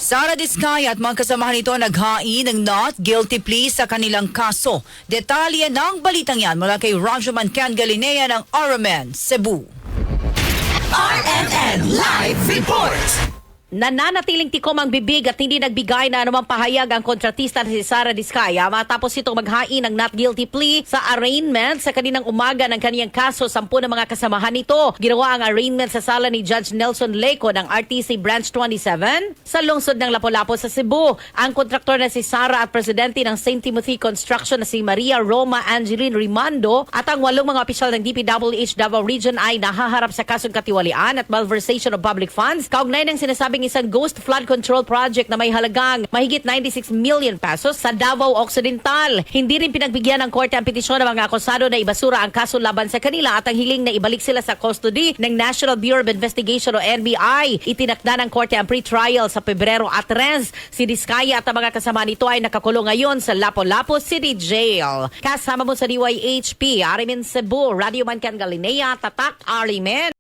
Sara Diskaya at mga kasamahan nito naghain ng not guilty plea sa kanilang kaso. Detalye ng balitang yan mula kay Rajuman Ken Galinea ng RMN Cebu. RMN Live Report! Nananatiling tikom ang bibig at hindi nagbigay na anumang pahayag ang kontratista na si Sara Diskaya matapos itong maghain ng not guilty plea sa arraignment sa kaninang umaga ng kaniyang kaso. 10 ng mga kasamahan nito. Ginawa ang arraignment sa sala ni Judge Nelson Leco ng RTC Branch 27 sa lungsod ng Lapu-Lapu sa Cebu. Ang kontraktor na si Sara at presidente ng St. Timothy Construction na si Maria Roma Angeline Rimando at ang 8 mga opisyal ng DPWH Davao Region ay nahaharap sa kasong katiwalian at malversation of public funds kaugnay ng sinasabing isang ghost flood control project na may halagang mahigit 96 million pesos sa Davao Occidental. Hindi rin pinagbigyan ng korte ang petisyon ng mga akusado na ibasura ang kaso laban sa kanila at ang hiling na ibalik sila sa custody ng National Bureau of Investigation o NBI. Itinakda ng korte ang pre-trial sa Pebrero at 3. Si Diskaya at ang mga kasama nito ay nakakulong ngayon sa Lapu-Lapu City Jail. Kasama mo sa DYHP, Arimen Cebu, Radio Man Ken Galinea, Tatak Arimen.